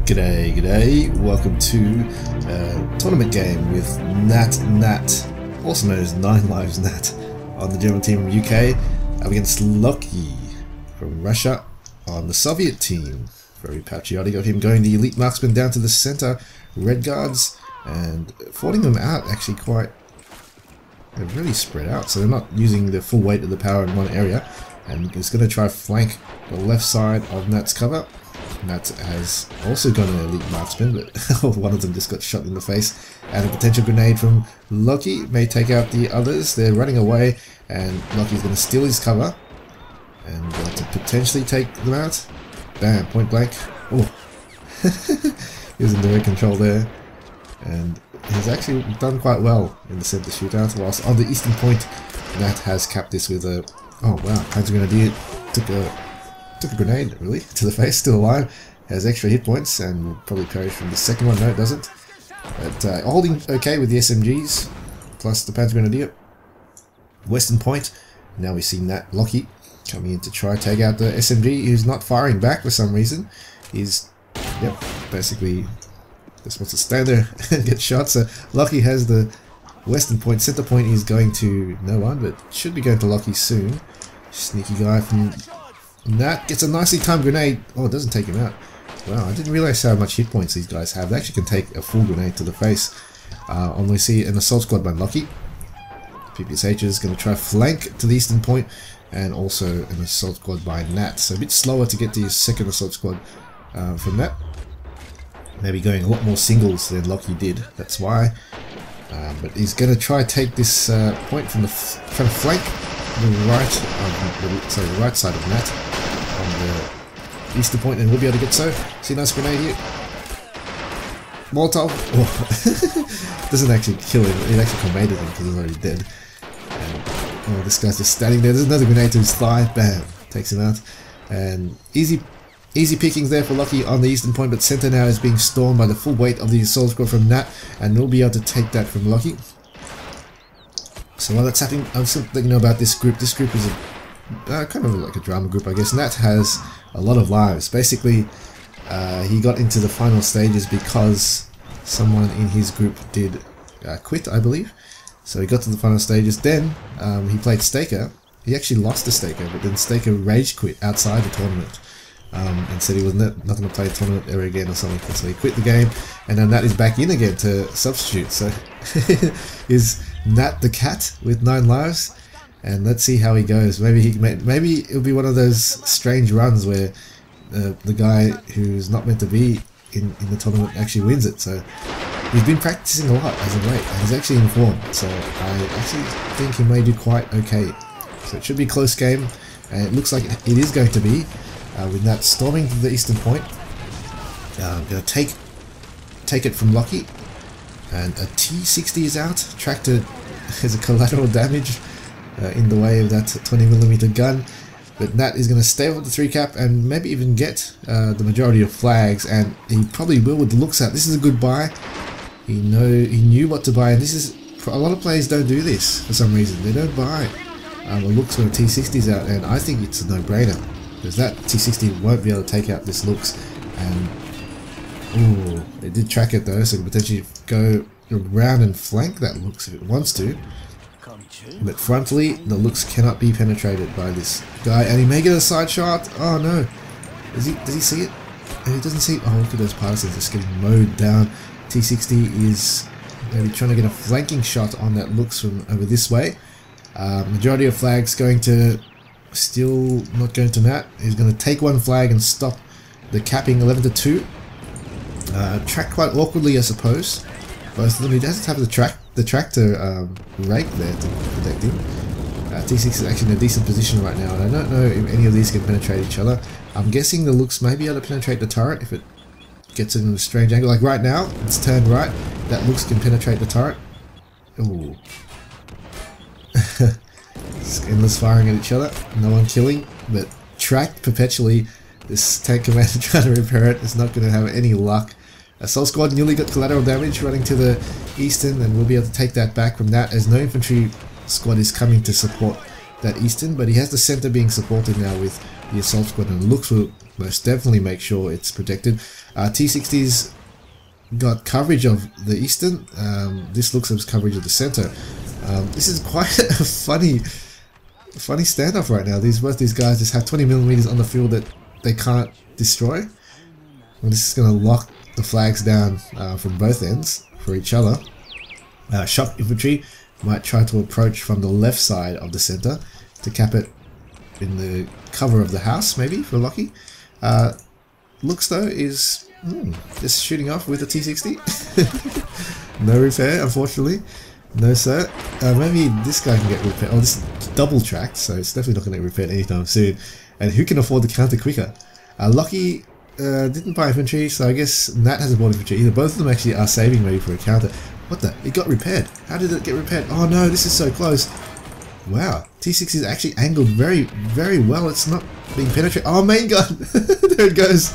G'day, welcome to a tournament game with NatNat, also known as 9 Lives Nat, on the German team from UK, up against Lokky from Russia on the Soviet team. Very patriotic of him, going the elite marksman down to the center, red guards, and forcing them out actually quite, they're really spread out, so they're not using the full weight of the power in one area, and he's going to try flank the left side of Nat's cover. Nat has also got an elite marksman, but one of them just got shot in the face, and a potential grenade from Lokky may take out the others. They're running away, and Lokky's going to steal his cover and to potentially take them out. Bam, point blank. Oh, he was in direct control there, and he's actually done quite well in the center shootout. Whilst on the eastern point, Nat has capped this with a, oh wow, Panzer Grenadier took a grenade, really, to the face, still alive, has extra hit points, and will probably perish from the second one. No, it doesn't. But holding okay with the SMGs, plus the Panzer Grenadier. Western point, now we see Lokky coming in to try to take out the SMG, who's not firing back for some reason. He's, yep, basically just wants to stand there and get shot. So Lokky has the Western point. Center point is going to no one, but should be going to Lokky soon. Sneaky guy from Nat gets a nicely timed grenade. Oh, it doesn't take him out. Wow, I didn't realize how much hit points these guys have. They actually can take a full grenade to the face. And we see an assault squad by Lokky. PPSH is going to try flank to the eastern point, and also an assault squad by Nat. So a bit slower to get to his second assault squad from Nat. Maybe going a lot more singles than Lokky did. That's why. But he's going to try take this point from the flank. The right side of Nat on the eastern point, and we'll be able to get so. See, nice grenade here. Molotov. Oh. Doesn't actually kill him, it actually combated him because he's already dead. And, oh, this guy's just standing there. There's another grenade to his thigh. Bam, takes him out. And easy pickings there for Lokky on the eastern point, but center now is being stormed by the full weight of the assault squad from Nat, and we'll be able to take that from Lokky. So while that's happening, I'm still letting you know about this group. This group is a kind of like a drama group, I guess. Nat has a lot of lives. Basically, he got into the final stages because someone in his group did quit, I believe. So he got to the final stages. Then he played Staker. He actually lost to Staker, but then Staker rage quit outside the tournament. And said he was not going to play a tournament ever again or something. So he quit the game, and then Nat is back in again to substitute. So is Nat the cat with 9 lives, and let's see how he goes. Maybe it'll be one of those strange runs where the guy who's not meant to be in the tournament actually wins it. So he's been practicing a lot as of late, and he's actually in form. So I actually think he may do quite okay. So it should be a close game, and it looks like it is going to be. With Nat storming to the eastern point. Gonna take it from Lokky, and a T60 is out. Tractor has a collateral damage in the way of that 20mm gun, but Nat is going to stay with the 3 cap and maybe even get the majority of flags, and he probably will with the looks at. This is a good buy. He knew what to buy, and this is, a lot of players don't do this for some reason. They don't buy the looks when a T60 is out, and I think it's a no-brainer. Because that T60 won't be able to take out this looks, and ooh, it did track it though, so it could potentially go around and flank that looks if it wants to. But frontally, the looks cannot be penetrated by this guy, and he may get a side shot. Oh no, does he see it? And he doesn't see it. Oh, look at those partisans just getting mowed down. T60 is maybe trying to get a flanking shot on that looks from over this way. Majority of flags going to. Still not going to Nat. He's going to take 1 flag and stop the capping 11-2. Track quite awkwardly, I suppose. Both of them. He doesn't have the tractor rake there to protect him. T6 is actually in a decent position right now, and I don't know if any of these can penetrate each other. I'm guessing the looks may be able to penetrate the turret if it gets in a strange angle. Like right now, it's turned right. That looks can penetrate the turret. Ooh. Endless firing at each other, no one killing, but tracked perpetually. This tank commander trying to repair it is not going to have any luck. Assault squad nearly got collateral damage running to the eastern, and we'll be able to take that back from that as no infantry squad is coming to support that eastern, but he has the center being supported now with the assault squad, and looks will most definitely make sure it's protected. T60's got coverage of the eastern. This looks like coverage of the center. This is quite a funny standoff right now. Both these guys just have 20mm on the field that they can't destroy. And this is going to lock the flags down from both ends for each other. Shock infantry might try to approach from the left side of the center to cap it in the cover of the house, maybe, for Lokky. Looks though is just shooting off with a T60. No repair, unfortunately. No sir. Maybe this guy can get repaired. Oh, this is double tracked, so it's definitely not going to get repaired anytime soon. And who can afford the counter quicker? Lokky didn't buy infantry, so I guess Nat hasn't bought infantry either. Both of them actually are saving maybe for a counter. What the? It got repaired. How did it get repaired? Oh no, this is so close. Wow, T6 is actually angled very, very well. It's not being penetrated. Oh, main gun! There it goes.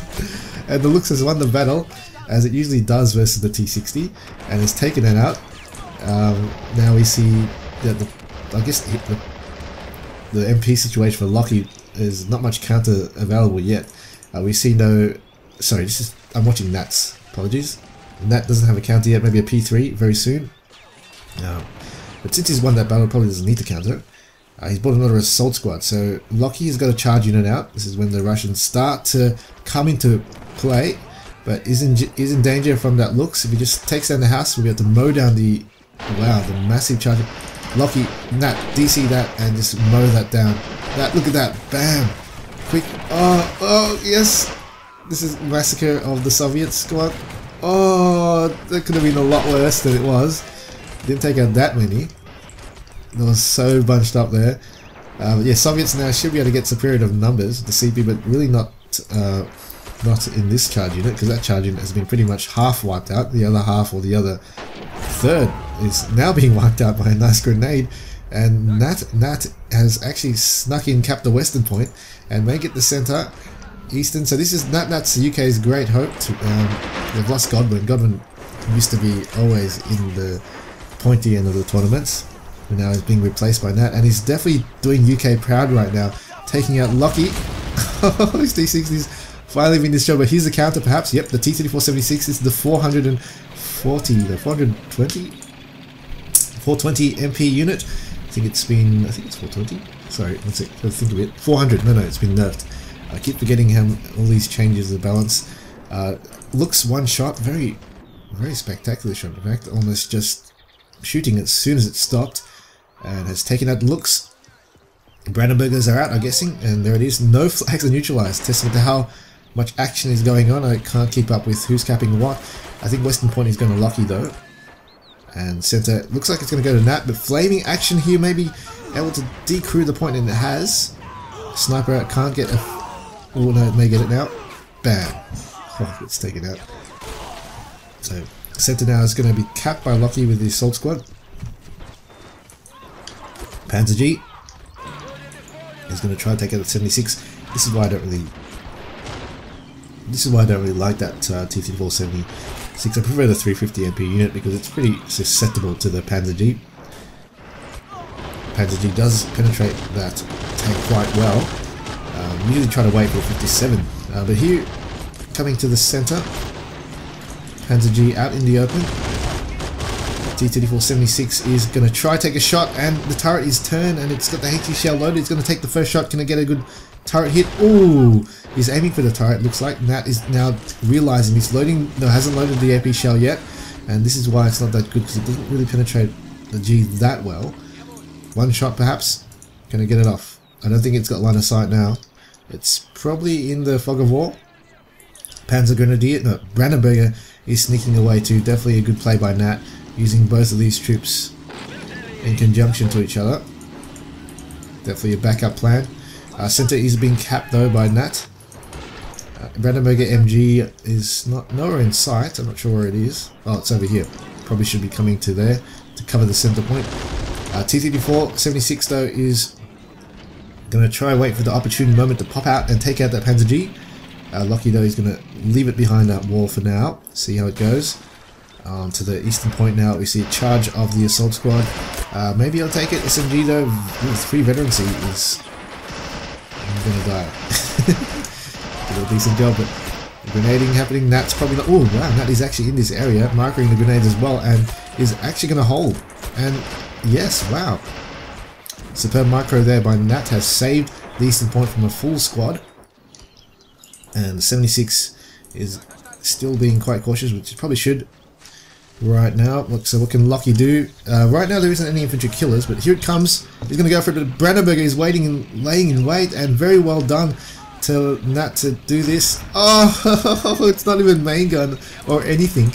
And the Lux has won the battle, as it usually does versus the T60, and has taken it out. Now we see that I guess the MP situation for Lokky is not much counter available yet. We see no... Sorry, I'm watching Nat's. Apologies. Nat doesn't have a counter yet, maybe a P3 very soon. But since he's won that battle, probably doesn't need to counter. He's bought another assault squad, so Lokky has got a charge unit out. This is when the Russians start to come into play, but is in danger from that Lux. If he just takes down the house, we'll be able to mow down the... Wow, the massive charge. Lokky, Nat, DC that and just mow that down. Look at that, bam! Quick, oh, yes! This is massacre of the Soviet squad. Oh, that could have been a lot worse than it was. Didn't take out that many. It was so bunched up there. But yeah, Soviets now should be able to get superior of numbers, the CP, but really not in this charge unit, because that charge unit has been pretty much half wiped out. The other half, or the other third, is now being wiped out by a nice grenade. And Nat has actually snuck in, capped the western point, and may get the center, eastern. So this is NatNat's UK's great hope. They've lost Godwin. Godwin used to be always in the pointy end of the tournaments, and now he's being replaced by Nat, and he's definitely doing UK proud right now, taking out Lokky. His T60's finally been destroyed, but here's the counter perhaps. Yep, the T-3476 is the 420 MP unit. I think it's 420. Sorry, let's think of it. 400. No, it's been nerfed. I keep forgetting how all these changes the balance. Looks one shot, very, very spectacular shot. In fact, almost just shooting as soon as it stopped, and has taken out Lux. Brandenburgers are out, I'm guessing, and there it is. No flags are neutralized, testament to how much action is going on. I can't keep up with who's capping what. I think Western Point is going to Lokky though. And center looks like it's going to go to Nat, but flaming action here, maybe able to decrew the point, and it has. Sniper out, can't get a... Oh no, it may get it now. Bam. Oh, it's taken out. So center now is going to be capped by Lokky with the assault squad. Panzer G is going to try to take out the 76. This is why I don't really like that T-3476. I prefer the 350 MP unit because it's pretty susceptible to the Panzer G. Panzer G does penetrate that tank quite well. Usually try to wait for a 57, but here, coming to the center, Panzer G out in the open. T-3476 is going to try to take a shot, and the turret is turned, and it's got the HE shell loaded. It's going to take the first shot. Can it get a good turret hit? Ooh, he's aiming for the turret. Looks like Nat is now realizing he's loading. No, hasn't loaded the AP shell yet, and this is why it's not that good, because it doesn't really penetrate the G that well. One shot perhaps. Can it get it off? I don't think it's got line of sight now. It's probably in the fog of war. Panzer Grenadier, no, Brandenburger is sneaking away too. Definitely a good play by Nat, using both of these troops in conjunction to each other. Definitely a backup plan. Center is being capped though by Nat. Brandenburger MG is nowhere in sight. I'm not sure where it is. Oh, it's over here. Probably should be coming to there to cover the center point. T-3476 though is going to try wait for the opportune moment to pop out and take out that Panzer G. Lokky though is going to leave it behind that wall for now. See how it goes. To the eastern point now, we see a charge of the assault squad. Maybe I'll take it. SMG though, with 3 veterancy is... I'm gonna die. a decent job, but grenading happening. Nat's probably not. Oh wow, Nat is actually in this area, microing the grenades as well, and is actually going to hold. And yes, wow. Superb micro there by Nat has saved the Eastern Point from a full squad. And the 76 is still being quite cautious, which it probably should right now. Look, so what can Lokky do? Right now there isn't any infantry killers, but here it comes. He's going to go for it, but Brandenburger is waiting and laying in wait, and very well done to Nat to do this. Oh, it's not even main gun or anything.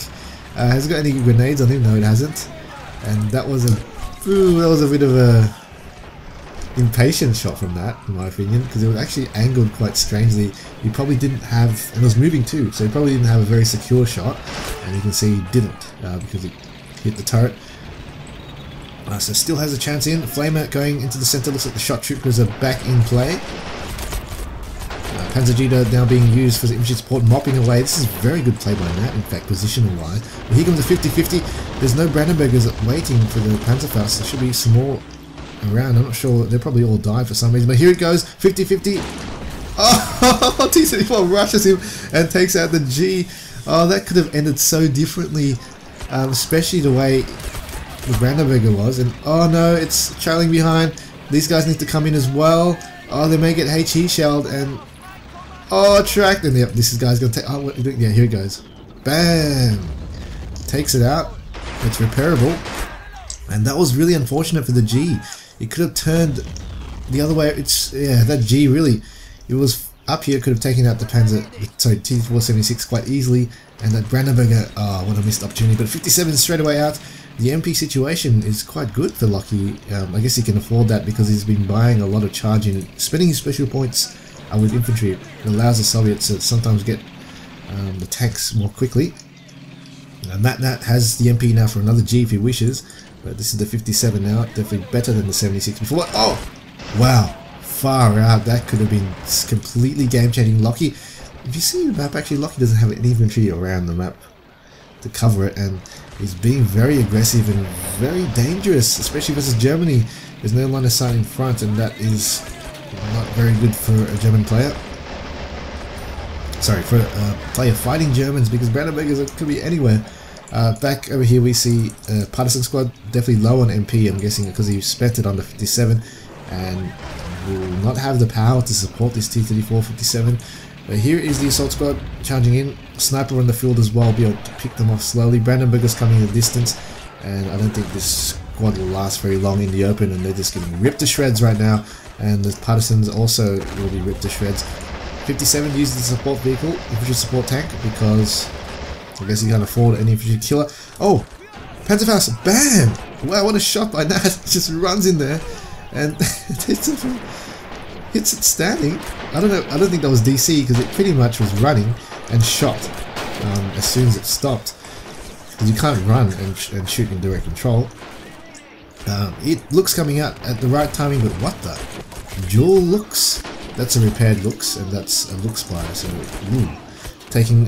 Has it got any grenades on him? No, it hasn't. And that was a bit of a impatient shot from that, in my opinion, because it was actually angled quite strangely. He probably didn't have, and it was moving too, so he probably didn't have a very secure shot, and you can see he didn't because it hit the turret. So still has a chance in. Flamer going into the center. Looks like the shot troopers are back in play. Panzer Gita now being used for the infantry support, mopping away. This is very good play by Nat, in fact, positional wise. But here comes the 50-50. There's no Brandenburgers waiting for the Panzerfaust. There should be some more around. I'm not sure. They're probably all died for some reason. But here it goes. 50-50. Oh, T-34 rushes him and takes out the G. Oh, that could have ended so differently, especially the way the Brandenburger was. And oh no, it's trailing behind. These guys need to come in as well. Oh, they may get HE shelled and oh, tracked. And yep, this guy's gonna take. Oh, yeah, here it goes. Bam! Takes it out. It's repairable. And that was really unfortunate for the G. It could have turned the other way. It's that G really. It was up here. Could have taken out the Panzer. Sorry, T-476 quite easily. And that Brandenburger. Oh, what a missed opportunity. But 57 straight away out. The MP situation is quite good for Lokky. I guess he can afford that because he's been buying a lot of charging, spending his special points with infantry. It allows the Soviets to sometimes get the tanks more quickly. NatNat has the MP now for another G if he wishes, but this is the 57 now, definitely better than the 76 before. Oh! Wow! Far out, that could have been completely game-changing. Lokky, if you see the map, actually Lokky doesn't have any infantry around the map to cover it, and he's being very aggressive and very dangerous, especially versus Germany. There's no line of sight in front, and that is not very good for a German player. Sorry, for a player fighting Germans, because Brandenburgers could be anywhere. Back over here we see Partisan Squad, definitely low on MP, I'm guessing, because he spent it on the 57 and will not have the power to support this T-34 57. But here is the Assault Squad charging in. Sniper on the field as well, be able to pick them off slowly. Brandenburger's coming in the distance, and I don't think this squad will last very long in the open, and they're just getting ripped to shreds right now. And the Partisans also will be ripped to shreds. 57 uses the support vehicle, infantry support tank, because I guess he can't afford any infantry killer. Oh! Panzerfaust! Bam! Wow, what a shot by Nat! Just runs in there and hits it standing. I don't know, I don't think that was DC because it pretty much was running and shot as soon as it stopped. Because you can't run and shoot in direct control. It looks coming out at the right timing, but what the? Dual looks? That's a repaired looks, and that's a looks buy. So, ooh, taking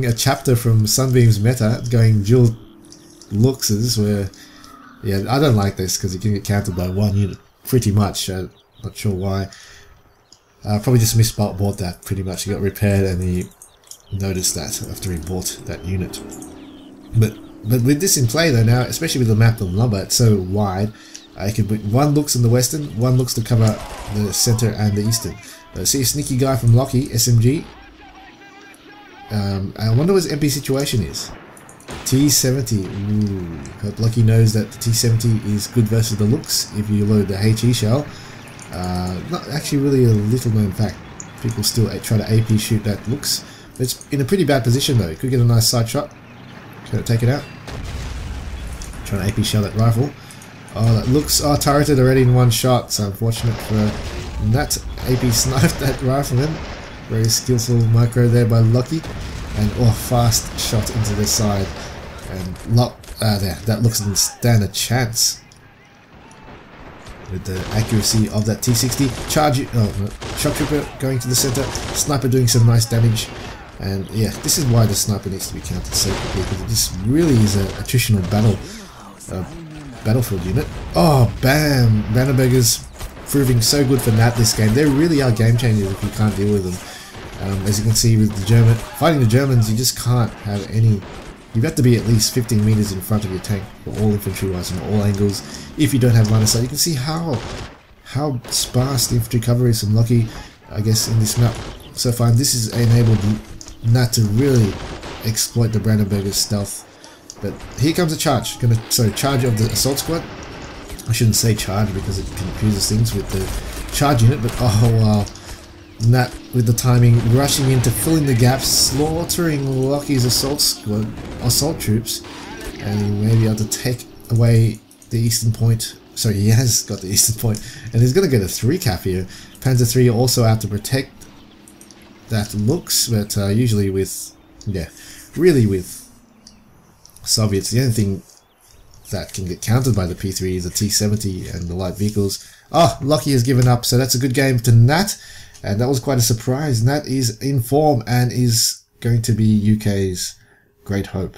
a chapter from Sunbeam's meta, going dual lookses, where yeah, I don't like this because you can get countered by one unit pretty much. Not sure why. Probably just misbought that pretty much. He got repaired and he noticed that after he bought that unit. But with this in play though now, especially with the map of Lumber, it's so wide. I could put one looks in the western, one looks to cover the center and the eastern. See a sneaky guy from Lokky, SMG. I wonder what his MP situation is. T-70. Ooh. Hope Lokky knows that the T-70 is good versus the looks if you load the HE shell. Not actually really a little known fact. People still try to AP shoot that looks. It's in a pretty bad position though. Could get a nice side shot. Trying to take it out. Trying to AP shell that rifle. Oh, that looks turreted already in one shot. So unfortunate for Nat. AP sniped that rifleman. Very skillful micro there by Lokky. And fast shot into the side. And there, that looks doesn't stand a chance. With the accuracy of that T-60. Shock trooper going to the center. Sniper doing some nice damage. And yeah, this is why the sniper needs to be counted so quickly, because this really is an attritional battlefield unit. Oh, bam! Brandenburgers proving so good for Nat this game. They really are game changers if you can't deal with them. As you can see with the fighting the Germans, you just can't have any. You've got to be at least 15 meters in front of your tank for all infantry wise from all angles. If you don't have line of sight, you can see how sparse the infantry cover is from Lokky, I guess, in this map so far. And this has enabled Nat to really exploit the Brandenburger's stealth. But here comes a charge. Charge of the assault squad. I shouldn't say charge because it confuses things with the charge unit, but oh wow. Nat with the timing, rushing in to fill in the gaps, slaughtering Lokky's assault troops, and he may be able to take away the eastern point. Sorry, he has got the eastern point, and he's going to get a 3 cap here. Panzer III also out to protect that looks, but usually with, really with Soviets, the only thing that can get countered by the P3 is the T-70 and the light vehicles. Oh, Lokky has given up, so that's a good game to Nat, and that was quite a surprise. Nat is in form and is going to be UK's great hope.